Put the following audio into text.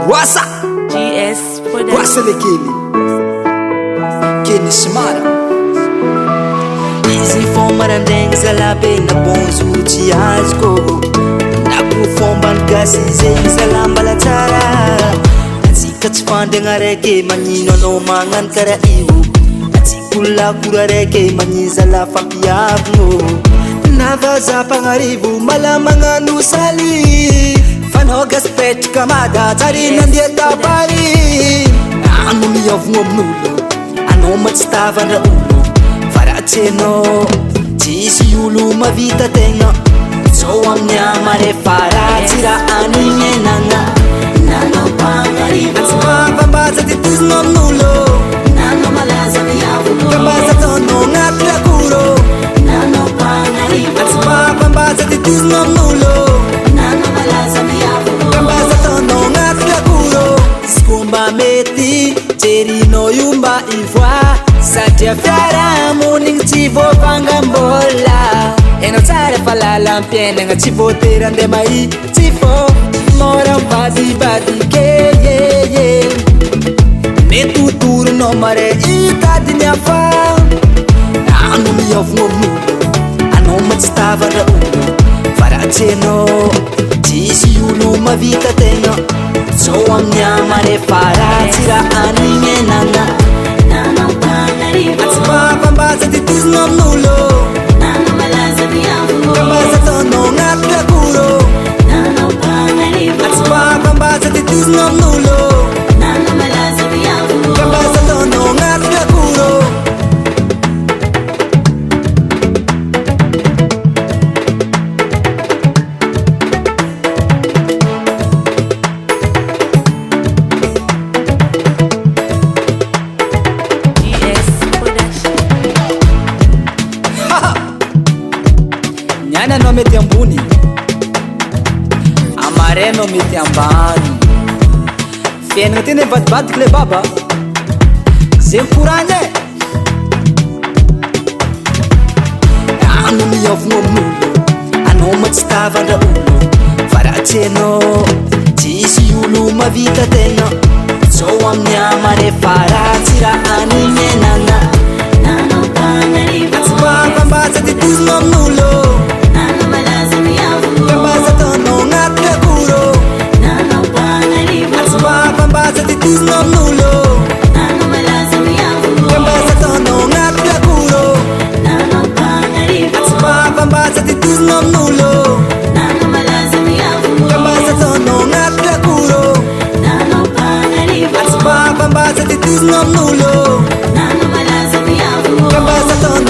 Wasa GS Wasa lekely Kenny Smara Izy fombarandregny zalabe na bonzo tsy azoko na ko fomba gasy zegny zala mbala tsara atsika tsy fandriagna raiky magnino anao magnano kara io atsika olakora raiky magnino zala fampiavino navazampagnarivo mala magnano saly fanao gasy petraka mada tsary nandeha tabary ano miavogno amin'olo anao matsy tavandra olo Teno, tsisy olo mavita tegna zao amin'ny amare faratsy raha anignenagna nanao mpagnarivo atsy mampambaza titizigna amin'olo nanao malaza miavogno kambaza ataonao agnaty lakoro nanao mpagnarivo atsy mampambaza titizigna amin'olo nanao malaza miavogno kambaza ataonao agnaty lakoro izy koa mba mety jerinao io mba ivoa satria fiarahamonigny tsy voavangambola enao tsara fa lalam-piainagna tsy voatery andeha mahitsy fô mora mivadibadike mety hotoronao mare hitadiny hafa ano miavogno amin'olo anao matsy tavandra olo fa raha tsy hainao tsisy olo mavita tegna zao amin'ny amare faratsy raha anignenagna atsy mampambaza titizigna amin'olo nanao malaza miavogno kambaza ataonao agnaty lakoro nanao mpagnarivo atsy mampambaza titizigna amin'olo nanao malaza miavogno kambaza ataonao agnaty lakoro Anao mety ambony amareno mety ambany fiainagna tena mivadibadiky le baba zegny koragny ano miavogno amin'olo anao matsy tavandra olo fa raha tsy hainao tsisy olo mavita tegna zao amin'ny amare faratsy raha anignenagna nanao mpagnarivo atsy mampambaza titizigna amin'olo kambaza ataonao agnaty lakoro nanao mpagnarivo atsy mampambaza titizigna amin'olo nanao malaza miavogno kambaza ataonao agnaty lakoro nanao mpagnarivo atsy mampambaza titizigna amin'olo nanao malaza miavogno kambaza ataonao agnaty lakoro nanao mpagnarivo atsy mampambaza titizigna amin'olo nanao malaza miavogno kambaza ataonao